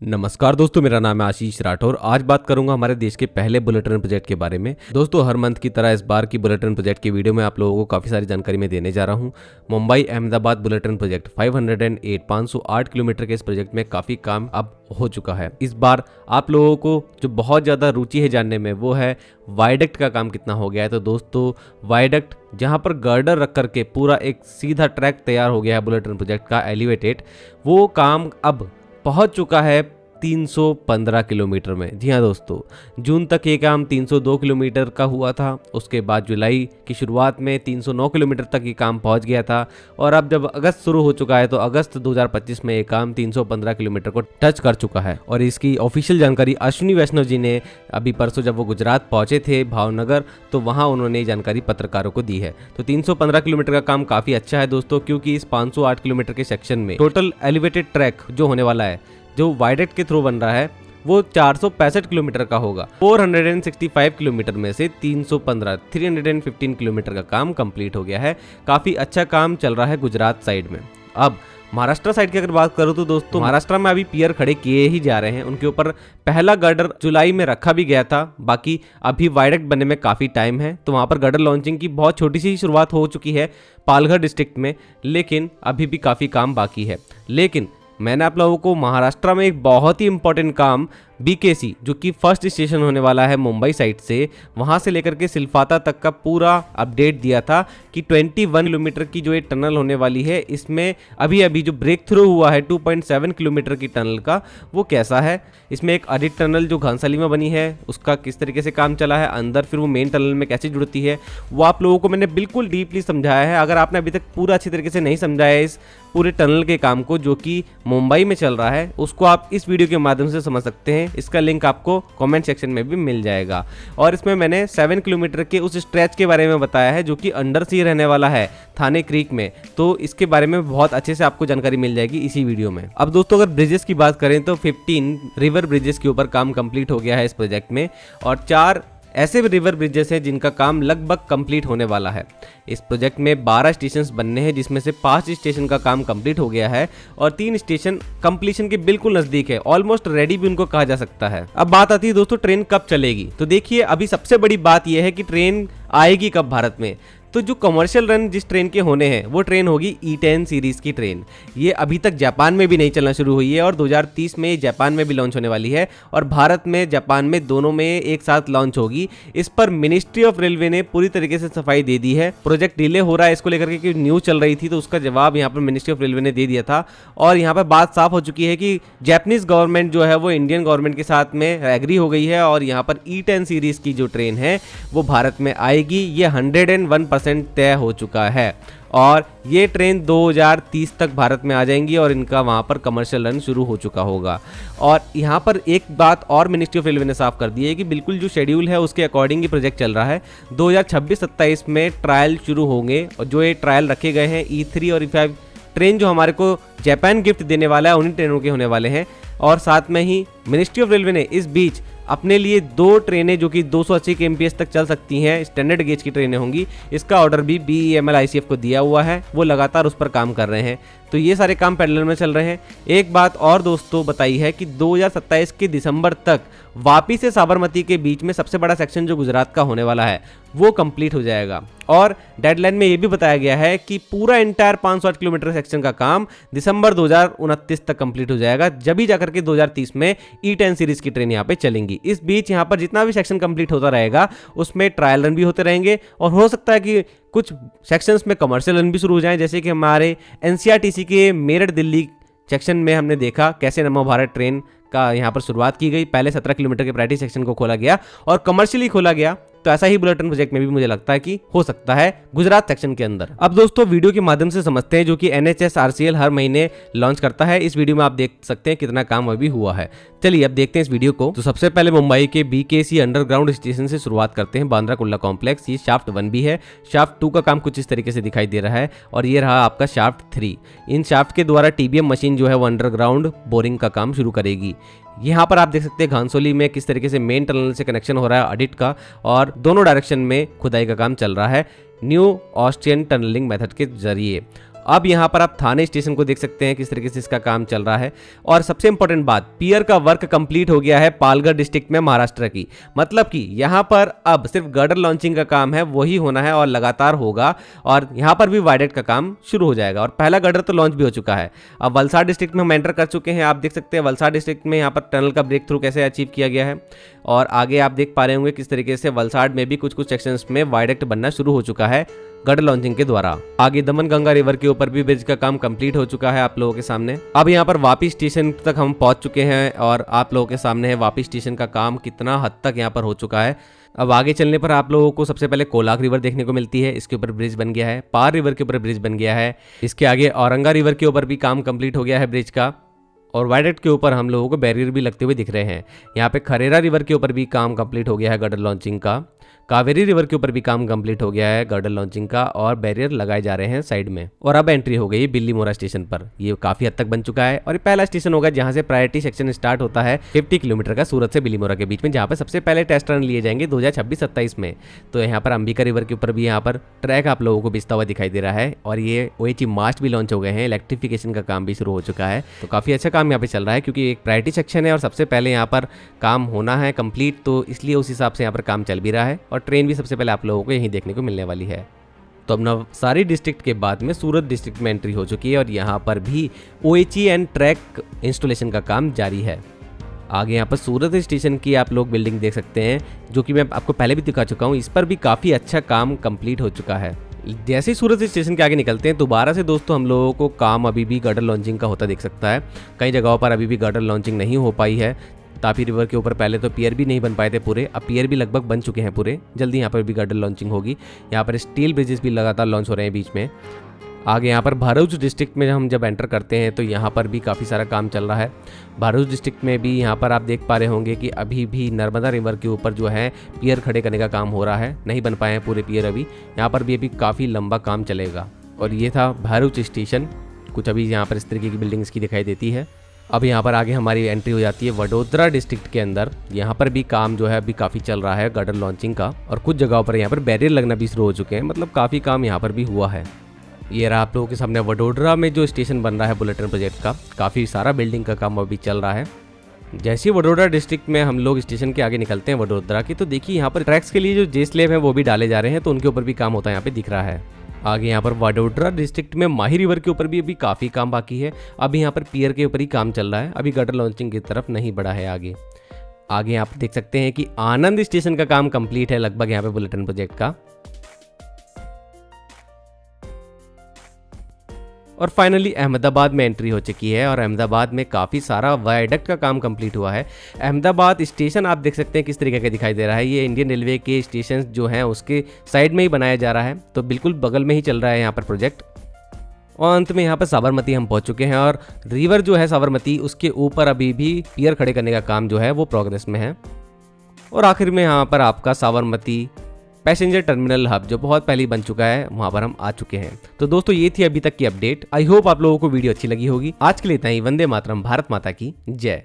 नमस्कार दोस्तों, मेरा नाम है आशीष राठौर। आज बात करूंगा हमारे देश के पहले बुलेट ट्रेन प्रोजेक्ट के बारे में। दोस्तों, हर मंथ की तरह इस बार की बुलेट ट्रेन प्रोजेक्ट की वीडियो में आप लोगों को काफ़ी सारी जानकारी मैं देने जा रहा हूं। Mumbai Ahmedabad bullet train project 508 kilometre के इस प्रोजेक्ट में काफ़ी काम अब हो चुका है। इस बार आप लोगों को जो बहुत ज़्यादा रुचि है जानने में वो है वायडक्ट का काम कितना हो गया है। तो दोस्तों, वायडक्ट जहाँ पर गर्डर रख करके पूरा एक सीधा ट्रैक तैयार हो गया है बुलेट ट्रेन प्रोजेक्ट का एलिवेटेड, वो काम अब पहुंच चुका है 315 किलोमीटर में। जी हाँ दोस्तों, जून तक ये काम 302 किलोमीटर का हुआ था। उसके बाद जुलाई की शुरुआत में 309 किलोमीटर तक ये काम पहुंच गया था और अब जब अगस्त शुरू हो चुका है तो अगस्त 2025 में ये काम 315 किलोमीटर को टच कर चुका है। और इसकी ऑफिशियल जानकारी अश्विनी वैष्णव जी ने अभी परसों जब वो गुजरात पहुंचे थे भावनगर, तो वहाँ उन्होंने ये जानकारी पत्रकारों को दी है। तो 315 किलोमीटर का काम काफ़ी अच्छा है दोस्तों, क्योंकि इस 508 किलोमीटर के सेक्शन में टोटल एलिवेटेड ट्रैक जो होने वाला है, जो वायडक्ट के थ्रू बन रहा है, वो 465 किलोमीटर का होगा। 465 किलोमीटर में से 315 किलोमीटर का काम कंप्लीट हो गया है। काफ़ी अच्छा काम चल रहा है गुजरात साइड में। अब महाराष्ट्र साइड की अगर बात करूँ तो दोस्तों, महाराष्ट्र में अभी पियर खड़े किए ही जा रहे हैं। उनके ऊपर पहला गर्डर जुलाई में रखा भी गया था। बाकी अभी वायडक्ट बनने में काफ़ी टाइम है, तो वहाँ पर गर्डर लॉन्चिंग की बहुत छोटी सी शुरुआत हो चुकी है पालघर डिस्ट्रिक्ट में, लेकिन अभी भी काफ़ी काम बाकी है। लेकिन मैंने आप लोगों को महाराष्ट्र में एक बहुत ही इंपॉर्टेंट काम बीकेसी, जो कि फर्स्ट स्टेशन होने वाला है मुंबई साइड से, वहाँ से लेकर के सिलफाता तक का पूरा अपडेट दिया था कि 21 किलोमीटर की जो ये टनल होने वाली है, इसमें अभी अभी जो ब्रेक थ्रू हुआ है 2.7 किलोमीटर की टनल का, वो कैसा है। इसमें एक एडिट टनल जो घानसाली में बनी है उसका किस तरीके से काम चला है, अंदर फिर वो मेन टनल में कैसे जुड़ती है, वो आप लोगों को मैंने बिल्कुल डीपली समझाया है। अगर आपने अभी तक पूरा अच्छी तरीके से नहीं समझाया है इस पूरे टनल के काम को जो कि मुंबई में चल रहा है, उसको आप इस वीडियो के माध्यम से समझ सकते हैं। इसका लिंक आपको कमेंट सेक्शन में भी मिल जाएगा। और इसमें मैंने 7 किलोमीटर के उस स्ट्रेच के बारे में बताया है जो कि अंडर सी रहने वाला है थाने क्रीक में, तो इसके बारे में बहुत अच्छे से आपको जानकारी मिल जाएगी इसी वीडियो में। अब दोस्तों, अगर ब्रिजेस की बात करें तो 15 रिवर ब्रिजेस के ऊपर काम कंप्लीट हो गया है इस प्रोजेक्ट में, और 4 ऐसे रिवर ब्रिजेस हैं जिनका काम लगभग कंप्लीट होने वाला है। इस प्रोजेक्ट में 12 स्टेशंस बनने हैं, जिसमें से 5 स्टेशन का काम कंप्लीट हो गया है और 3 स्टेशन कंप्लीशन के बिल्कुल नज़दीक है, ऑलमोस्ट रेडी भी उनको कहा जा सकता है। अब बात आती है दोस्तों ट्रेन कब चलेगी। तो देखिए, अभी सबसे बड़ी बात यह है कि ट्रेन आएगी कब भारत में। तो जो कमर्शियल रन जिस ट्रेन के होने हैं वो ट्रेन होगी E10 सीरीज़ की ट्रेन। ये अभी तक जापान में भी नहीं चलना शुरू हुई है और 2030 में जापान में भी लॉन्च होने वाली है और भारत में जापान में दोनों में एक साथ लॉन्च होगी। इस पर मिनिस्ट्री ऑफ रेलवे ने पूरी तरीके से सफाई दे दी है। प्रोजेक्ट डिले हो रहा है इसको लेकर के न्यूज़ चल रही थी, तो उसका जवाब यहाँ पर मिनिस्ट्री ऑफ रेलवे ने दे दिया था और यहाँ पर बात साफ हो चुकी है कि जापानीज गवर्नमेंट जो है वो इंडियन गवर्नमेंट के साथ में एग्री हो गई है और यहाँ पर E10 सीरीज़ की जो ट्रेन है वो भारत में आएगी। ये 101% तय हो चुका है और ये ट्रेन 2030 तक भारत में आ जाएंगी और इनका वहाँ पर कमर्शियल रन शुरू हो चुका होगा। और यहाँ पर एक बात और मिनिस्ट्री ऑफ रेलवे ने साफ कर दी है कि बिल्कुल जो शेड्यूल है उसके अकॉर्डिंग ही प्रोजेक्ट चल रहा है। 2026-27 में ट्रायल शुरू होंगे और जो ये ट्रायल रखे गए हैं E3 और E5 ट्रेन जो हमारे को जापान गिफ्ट देने वाला है, उन्हीं ट्रेनों के होने वाले हैं। और साथ में ही मिनिस्ट्री ऑफ रेलवे ने इस बीच अपने लिए 2 ट्रेनें जो कि 280 kmph तक चल सकती हैं, स्टैंडर्ड गेज की ट्रेनें होंगी, इसका ऑर्डर भी BEML ICF को दिया हुआ है। वो लगातार उस पर काम कर रहे हैं, तो ये सारे काम पैरेलल में चल रहे हैं। एक बात और दोस्तों बताई है कि 2027 के दिसंबर तक वापी से साबरमती के बीच में सबसे बड़ा सेक्शन जो गुजरात का होने वाला है वो कंप्लीट हो जाएगा। और डेडलाइन में ये भी बताया गया है कि पूरा इंटायर 508 किलोमीटर सेक्शन का काम दिसंबर 2029 तक कंप्लीट हो जाएगा, जब ही जाकर के 2030 में E10 सीरीज की ट्रेन यहाँ पे चलेंगी। इस बीच यहाँ पर जितना भी सेक्शन कंप्लीट होता रहेगा उसमें ट्रायल रन भी होते रहेंगे और हो सकता है कि कुछ सेक्शंस में कमर्शियल रन भी शुरू हो जाएं, जैसे कि हमारे NCRTC के मेरठ दिल्ली सेक्शन में हमने देखा कैसे नमो भारत ट्रेन का यहाँ पर शुरुआत की गई। पहले 17 किलोमीटर के प्रायोरिटी सेक्शन को खोला गया और कमर्शियली खोला गया, तो ऐसा ही बुलेट ट्रेन प्रोजेक्ट में भी मुझे लगता है कि हो सकता है गुजरात सेक्शन के अंदर। अब दोस्तों, वीडियो के माध्यम से समझते हैं जो कि NHS RCL हर महीने लॉन्च करता है। इस वीडियो में आप देख सकते हैं कितना काम अभी हुआ है। चलिए अब देखते हैं इस वीडियो को। तो सबसे पहले मुंबई के BKC अंडरग्राउंड स्टेशन से शुरुआत करते हैं, बांद्रा कुर्ला कॉम्प्लेक्स। ये शाफ्ट 1 भी है। शाफ्ट 2 का काम कुछ इस तरीके से दिखाई दे रहा है और ये रहा आपका शाफ्ट 3। इन शाफ्ट के द्वारा TBM मशीन जो है वो अंडरग्राउंड बोरिंग का काम शुरू करेगी। यहाँ पर आप देख सकते हैं घानसोली में किस तरीके से मेन टनल से कनेक्शन हो रहा है ऑडिट का, और दोनों डायरेक्शन में खुदाई का काम चल रहा है न्यू ऑस्ट्रियन टनलिंग मेथड के जरिए। अब यहाँ पर आप थाने स्टेशन को देख सकते हैं किस तरीके से इसका काम चल रहा है। और सबसे इंपॉर्टेंट बात, पियर का वर्क कंप्लीट हो गया है पालघर डिस्ट्रिक्ट में महाराष्ट्र की। मतलब कि यहाँ पर अब सिर्फ गर्डर लॉन्चिंग का काम है, वही होना है और लगातार होगा। और यहाँ पर भी वायडेक्ट का काम शुरू हो जाएगा और पहला गर्डर तो लॉन्च भी हो चुका है। अब वलसाड डिस्ट्रिक्ट में हम एंटर कर चुके हैं। आप देख सकते हैं वलसाड डिस्ट्रिक्ट में यहाँ पर टनल का ब्रेक थ्रू कैसे अचीव किया गया है। और आगे आप देख पा रहे होंगे किस तरीके से वलसाड में भी कुछ कुछ सेक्शंस में वायडेक्ट बनना शुरू हो चुका है गर्डर लॉन्चिंग के द्वारा। आगे दमन गंगा रिवर के ऊपर भी ब्रिज का काम कंप्लीट हो चुका है आप लोगों के सामने। अब यहाँ पर वापी स्टेशन तक हम पहुंच चुके हैं और आप लोगों के सामने है वापी स्टेशन का काम कितना हद तक यहाँ पर हो चुका है। अब आगे चलने पर आप लोगों को सबसे पहले कोलाक रिवर देखने को मिलती है, इसके ऊपर ब्रिज बन गया है। पार रिवर के ऊपर ब्रिज बन गया है। इसके आगे औरंगा रिवर के ऊपर भी काम कंप्लीट हो गया है ब्रिज का। और वायडेक्ट के ऊपर हम लोगों को बैरियर भी लगते हुए दिख रहे हैं। यहाँ पे खरेरा रिवर के ऊपर भी काम कंप्लीट हो गया है गर्डर लॉन्चिंग का। कावेरी रिवर के ऊपर भी काम कंप्लीट हो गया है गर्डर लॉन्चिंग का और बैरियर लगाए जा रहे हैं साइड में। और अब एंट्री हो गई बिल्ली मोरा स्टेशन पर। ये काफी हद तक बन चुका है और ये पहला स्टेशन होगा जहां से प्रायोरिटी सेक्शन स्टार्ट होता है 50 किलोमीटर का सूरत से बिल्ली मोरा के बीच में, जहां पर सबसे पहले टेस्ट रन लिए जाएंगे 2026-27 में। तो यहाँ पर अंबिका रिवर के ऊपर भी यहाँ पर ट्रैक आप लोगों को बिछता हुआ दिखाई दे रहा है। और ये OHE मास्ट भी लॉन्च हो गए हैं, इलेक्ट्रिफिकेशन का काम भी शुरू हो चुका है। तो काफी अच्छा काम यहाँ पे चल रहा है क्योंकि एक प्रायोरिटी सेक्शन है और सबसे पहले यहाँ पर काम होना है कंप्लीट, तो इसलिए उस हिसाब से यहाँ पर काम चल भी रहा है। और ट्रेन भी सबसे पहले आप लोगों को यहीं देखने को मिलने वाली है। तो अब नवसारी डिस्ट्रिक्ट के बाद में सूरत डिस्ट्रिक्ट में एंट्री हो चुकी है और यहाँ पर भी OHE एंड ट्रैक इंस्टॉलेशन का काम जारी है। आगे यहाँ पर सूरत स्टेशन की आप लोग बिल्डिंग देख सकते हैं, जो कि मैं आपको पहले भी दिखा चुका हूँ। इस पर भी काफ़ी अच्छा काम कंप्लीट हो चुका है। जैसे ही सूरत स्टेशन के आगे निकलते हैं दोबारा से दोस्तों हम लोगों को काम अभी भी गर्डर लॉन्चिंग का होता दिख सकता है। कई जगहों पर अभी भी गर्डर लॉन्चिंग नहीं हो पाई है। तापी रिवर के ऊपर पहले तो पियर भी नहीं बन पाए थे पूरे, अब पियर भी लगभग बन चुके हैं पूरे। जल्दी यहाँ पर भी गर्डर लॉन्चिंग होगी। यहाँ पर स्टील ब्रिजेस भी लगातार लॉन्च हो रहे हैं बीच में। आगे यहाँ पर भरूच डिस्ट्रिक्ट में हम जब एंटर करते हैं तो यहाँ पर भी काफ़ी सारा काम चल रहा है। भरूच डिस्ट्रिक्ट में भी यहाँ पर आप देख पा रहे होंगे कि अभी भी नर्मदा रिवर के ऊपर जो है पियर खड़े करने का काम हो रहा है, नहीं बन पाए हैं पूरे पियर अभी। यहाँ पर भी अभी काफ़ी लंबा काम चलेगा। और ये था भरूच स्टेशन। कुछ अभी यहाँ पर इस तरीके की बिल्डिंग्स की दिखाई देती है। अब यहाँ पर आगे हमारी एंट्री हो जाती है वडोदरा डिस्ट्रिक्ट के अंदर। यहाँ पर भी काम जो है अभी काफ़ी चल रहा है गर्डर लॉन्चिंग का और कुछ जगहों पर यहाँ पर बैरियर लगना भी शुरू हो चुके हैं। मतलब काफ़ी काम यहाँ पर भी हुआ है। ये रहा आप लोगों के सामने वडोदरा में जो स्टेशन बन रहा है बुलेट ट्रेन प्रोजेक्ट का। काफ़ी सारा बिल्डिंग का काम अभी चल रहा है। जैसे ही वडोदरा डिस्ट्रिक्ट में हम लोग स्टेशन के आगे निकलते हैं वडोदरा की, तो देखिए यहाँ पर ट्रैक्स के लिए जो जे स्लेब है वो भी डाले जा रहे हैं, तो उनके ऊपर भी काम होता है यहाँ पे दिख रहा है। आगे यहाँ पर वडोदरा डिस्ट्रिक्ट में माही रिवर के ऊपर भी अभी काफ़ी काम बाकी है। अभी यहाँ पर पियर के ऊपर ही काम चल रहा है, अभी गर्डर लॉन्चिंग की तरफ नहीं बढ़ा है आगे। आगे आप देख सकते हैं कि आनंद स्टेशन का काम कंप्लीट है लगभग यहाँ पे बुलेट ट्रेन प्रोजेक्ट का। और फाइनली अहमदाबाद में एंट्री हो चुकी है और अहमदाबाद में काफ़ी सारा वायडक्ट का काम कंप्लीट हुआ है। अहमदाबाद स्टेशन आप देख सकते हैं किस तरीके का दिखाई दे रहा है। ये इंडियन रेलवे के स्टेशन जो हैं उसके साइड में ही बनाया जा रहा है, तो बिल्कुल बगल में ही चल रहा है यहाँ पर प्रोजेक्ट। और अंत में यहाँ पर साबरमती हम पहुँच चुके हैं और रिवर जो है साबरमती उसके ऊपर अभी भी पियर खड़े करने का काम जो है वो प्रोग्रेस में है। और आखिर में यहाँ पर आपका साबरमती पैसेंजर टर्मिनल हब जो बहुत पहले बन चुका है, वहां पर हम आ चुके हैं। तो दोस्तों ये थी अभी तक की अपडेट। आई होप आप लोगों को वीडियो अच्छी लगी होगी। आज के लिए इतना ही। वंदे मातरम। भारत माता की जय।